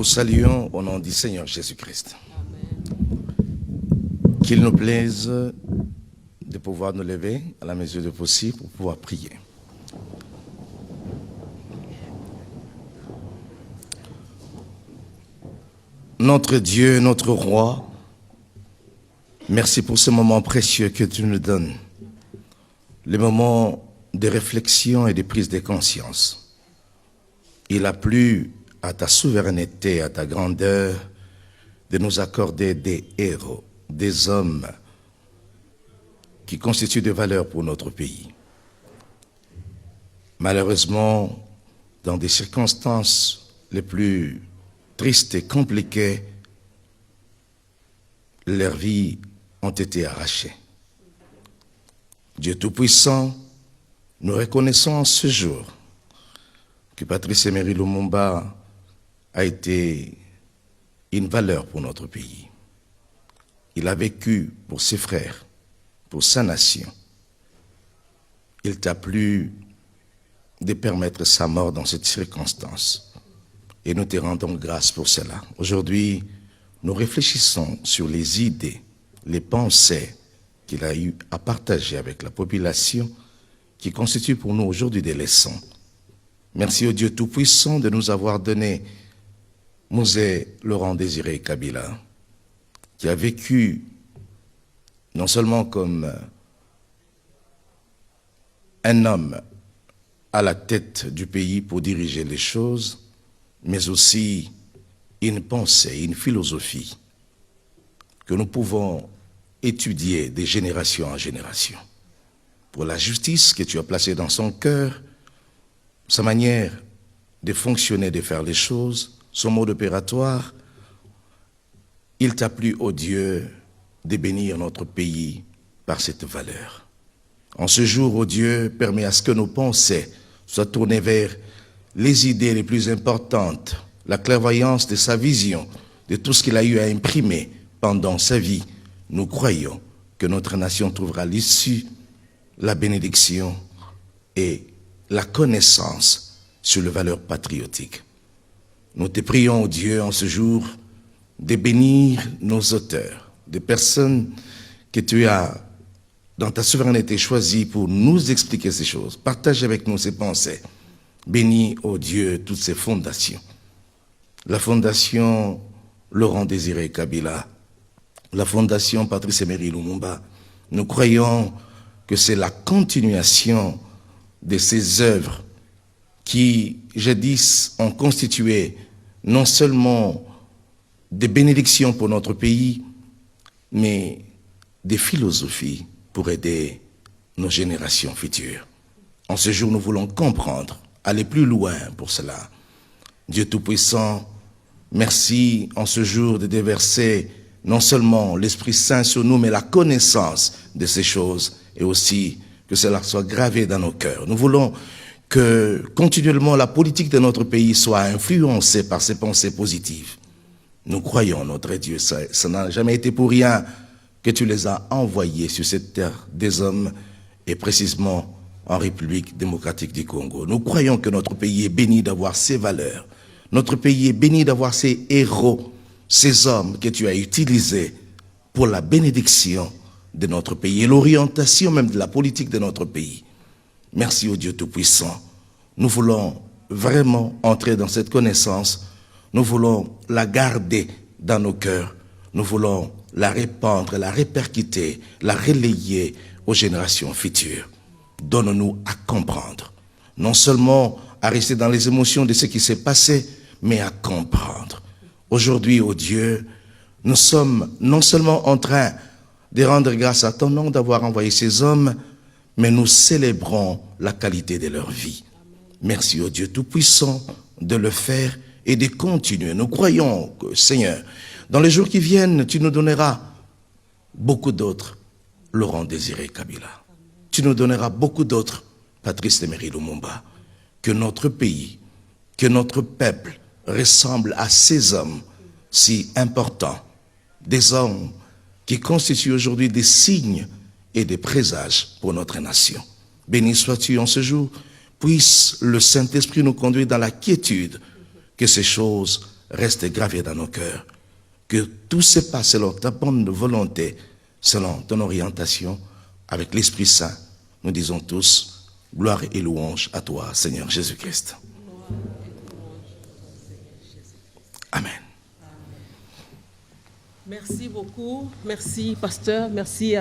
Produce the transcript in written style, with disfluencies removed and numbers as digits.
vous saluons au nom du Seigneur Jésus-Christ. Qu'il nous plaise de pouvoir nous lever à la mesure du possible pour pouvoir prier. Notre Dieu, notre Roi, merci pour ce moment précieux que tu nous donnes, le moment de réflexion et de prise de conscience. Il a plu à ta souveraineté, à ta grandeur, de nous accorder des héros, des hommes qui constituent des valeurs pour notre pays. Malheureusement, dans des circonstances les plus tristes et compliquées, leurs vies ont été arrachées. Dieu Tout-Puissant, nous reconnaissons en ce jour que Patrice Emery Lumumba a été une valeur pour notre pays. Il a vécu pour ses frères, pour sa nation. Il t'a plu de permettre sa mort dans cette circonstance. Et nous te rendons grâce pour cela. Aujourd'hui, nous réfléchissons sur les idées, les pensées qu'il a eu à partager avec la population qui constituent pour nous aujourd'hui des leçons. Merci au Dieu Tout-Puissant de nous avoir donné Mosé Laurent-Désiré Kabila, qui a vécu non seulement comme un homme à la tête du pays pour diriger les choses, mais aussi une pensée, une philosophie que nous pouvons étudier de génération en génération. Pour la justice que tu as placée dans son cœur, sa manière de fonctionner, de faire les choses, son mode opératoire, il t'a plu, ô Dieu, de bénir notre pays par cette valeur. En ce jour, ô Dieu, permets à ce que nos pensées soient tournées vers les idées les plus importantes, la clairvoyance de sa vision, de tout ce qu'il a eu à imprimer pendant sa vie. Nous croyons que notre nation trouvera l'issue, la bénédiction et la connaissance sur les valeurs patriotiques. Nous te prions, ô Dieu, en ce jour, de bénir nos auteurs, des personnes que tu as, dans ta souveraineté, choisies pour nous expliquer ces choses. Partage avec nous ces pensées. Bénis, ô Dieu, toutes ces fondations. La fondation Laurent-Désiré Kabila, la fondation Patrice Emery Lumumba, nous croyons que c'est la continuation de ces œuvres qui, jadis, ont constitué non seulement des bénédictions pour notre pays, mais des philosophies pour aider nos générations futures. En ce jour, nous voulons comprendre, aller plus loin pour cela. Dieu Tout-Puissant, merci en ce jour de déverser non seulement l'Esprit Saint sur nous, mais la connaissance de ces choses, et aussi que cela soit gravé dans nos cœurs. Nous voulons que continuellement la politique de notre pays soit influencée par ces pensées positives. Nous croyons, notre Dieu, ça n'a jamais été pour rien que tu les as envoyés sur cette terre des hommes, et précisément en République démocratique du Congo. Nous croyons que notre pays est béni d'avoir ces valeurs. Notre pays est béni d'avoir ces héros, ces hommes que tu as utilisés pour la bénédiction de notre pays et l'orientation même de la politique de notre pays. Merci au Dieu Tout-Puissant. Nous voulons vraiment entrer dans cette connaissance. Nous voulons la garder dans nos cœurs. Nous voulons la répandre, la répercuter, la relayer aux générations futures. Donne-nous à comprendre. Non seulement à rester dans les émotions de ce qui s'est passé, mais à comprendre. Aujourd'hui, ô Dieu, nous sommes non seulement en train de rendre grâce à ton nom d'avoir envoyé ces hommes, mais nous célébrons la qualité de leur vie. Merci au Dieu Tout-Puissant de le faire et de continuer. Nous croyons que, Seigneur, dans les jours qui viennent, tu nous donneras beaucoup d'autres Laurent-Désiré Kabila. Tu nous donneras beaucoup d'autres Patrice Emery Lumumba. Que notre pays, que notre peuple ressemble à ces hommes si importants, des hommes qui constituent aujourd'hui des signes et des présages pour notre nation. Béni sois-tu en ce jour, puisse le Saint-Esprit nous conduire dans la quiétude, que ces choses reste gravé dans nos cœurs. Que tout se passe selon ta bonne volonté, selon ton orientation, avec l'Esprit Saint. Nous disons tous, gloire et louange à toi, Seigneur Jésus-Christ. Amen. Merci beaucoup. Merci, pasteur. Merci,